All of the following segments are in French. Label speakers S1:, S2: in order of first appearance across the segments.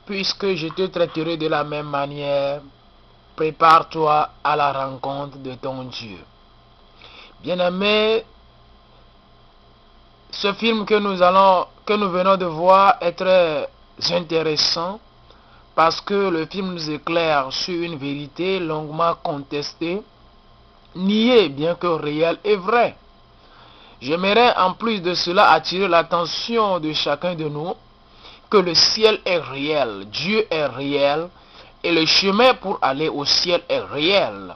S1: puisque je te traiterai de la même manière, prépare-toi à la rencontre de ton Dieu. Bien-aimé, ce film que nous venons de voir est très intéressant parce que le film nous éclaire sur une vérité longuement contestée, niée bien que réelle et vraie. J'aimerais en plus de cela attirer l'attention de chacun de nous que le ciel est réel, Dieu est réel et le chemin pour aller au ciel est réel.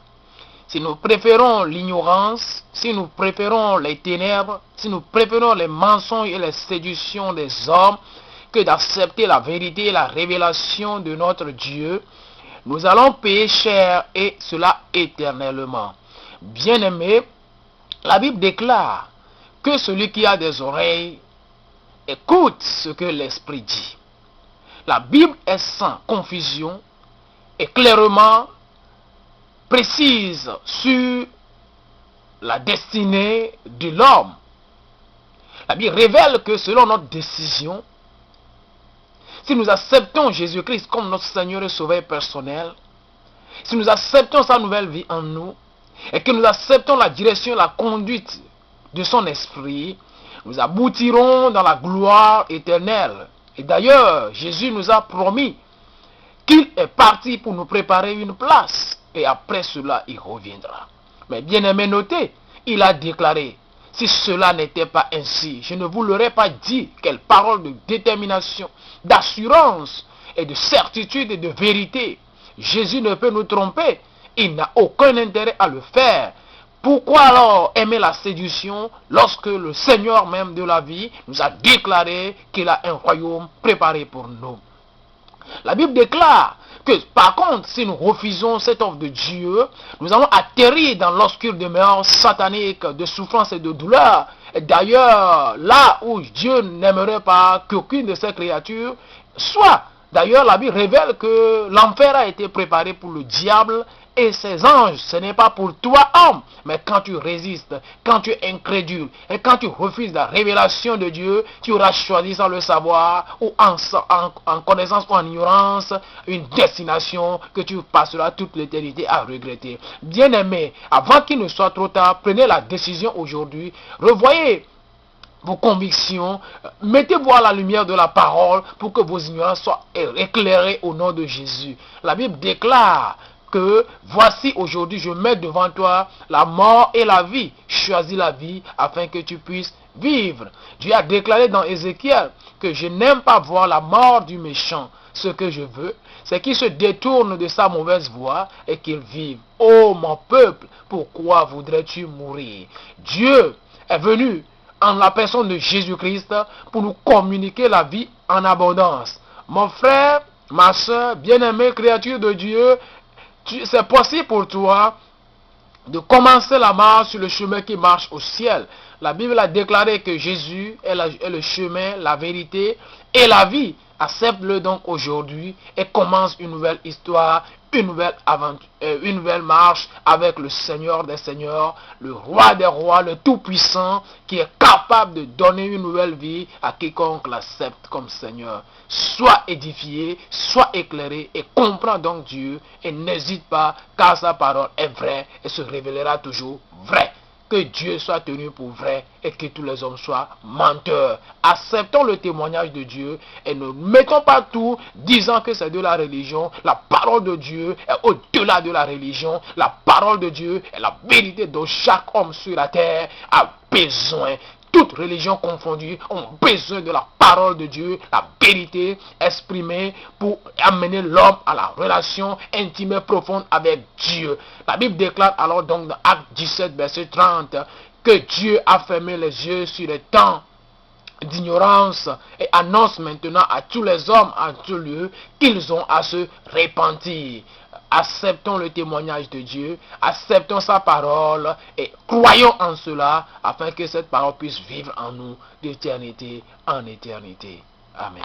S1: Si nous préférons l'ignorance, si nous préférons les ténèbres, si nous préférons les mensonges et les séductions des hommes que d'accepter la vérité et la révélation de notre Dieu, nous allons payer cher et cela éternellement. Bien-aimés, la Bible déclare que celui qui a des oreilles écoute ce que l'Esprit dit. La Bible est sans confusion et clairement précise sur la destinée de l'homme. La Bible révèle que selon notre décision, si nous acceptons Jésus-Christ comme notre Seigneur et Sauveur personnel, si nous acceptons sa nouvelle vie en nous, et que nous acceptons la direction et la conduite de son esprit, nous aboutirons dans la gloire éternelle. Et d'ailleurs, Jésus nous a promis qu'il est parti pour nous préparer une place. Et après cela, il reviendra. Mais bien aimé, notez, il a déclaré, si cela n'était pas ainsi, je ne vous l'aurais pas dit. Quelle parole de détermination, d'assurance et de certitude et de vérité. Jésus ne peut nous tromper. Il n'a aucun intérêt à le faire. Pourquoi alors aimer la séduction lorsque le Seigneur même de la vie nous a déclaré qu'il a un royaume préparé pour nous? La Bible déclare que par contre, si nous refusons cette offre de Dieu, nous allons atterrir dans l'obscure demeure satanique de souffrance et de douleur. Et d'ailleurs, là où Dieu n'aimerait pas qu'aucune de ses créatures soit. D'ailleurs, la Bible révèle que l'enfer a été préparé pour le diable et ses anges. Ce n'est pas pour toi, homme. Mais quand tu résistes, quand tu es incrédule et quand tu refuses la révélation de Dieu, tu auras choisi sans le savoir ou en connaissance ou en ignorance une destination que tu passeras toute l'éternité à regretter. Bien-aimés, avant qu'il ne soit trop tard, prenez la décision aujourd'hui. Revoyez vos convictions, mettez-vous à la lumière de la parole pour que vos ignorances soient éclairées au nom de Jésus. La Bible déclare que voici aujourd'hui je mets devant toi la mort et la vie. Choisis la vie afin que tu puisses vivre. Dieu a déclaré dans Ézéchiel que je n'aime pas voir la mort du méchant. Ce que je veux, c'est qu'il se détourne de sa mauvaise voie et qu'il vive. Ô mon peuple, pourquoi voudrais-tu mourir? Dieu est venu en la personne de Jésus-Christ pour nous communiquer la vie en abondance. Mon frère, ma soeur, bien-aimée créature de Dieu, c'est possible pour toi de commencer la marche sur le chemin qui marche au ciel. La Bible a déclaré que Jésus est le chemin, la vérité et la vie. Accepte-le donc aujourd'hui et commence une nouvelle histoire, une nouvelle aventure, une nouvelle marche avec le Seigneur des Seigneurs, le Roi des Rois, le Tout-Puissant, qui est capable de donner une nouvelle vie à quiconque l'accepte comme Seigneur. Sois édifié, sois éclairé et comprends donc Dieu et n'hésite pas car sa parole est vraie et se révélera toujours vraie. Que Dieu soit tenu pour vrai et que tous les hommes soient menteurs. Acceptons le témoignage de Dieu et ne mettons pas tout disant que c'est de la religion. La parole de Dieu est au-delà de la religion. La parole de Dieu est la vérité dont chaque homme sur la terre a besoin. Toutes religions confondues ont besoin de la parole de Dieu, la vérité exprimée pour amener l'homme à la relation intime et profonde avec Dieu. La Bible déclare alors donc dans Acte 17, verset 30, que Dieu a fermé les yeux sur les temps d'ignorance et annonce maintenant à tous les hommes en tout lieu qu'ils ont à se repentir. Acceptons le témoignage de Dieu, acceptons sa parole et croyons en cela afin que cette parole puisse vivre en nous d'éternité en éternité. Amen.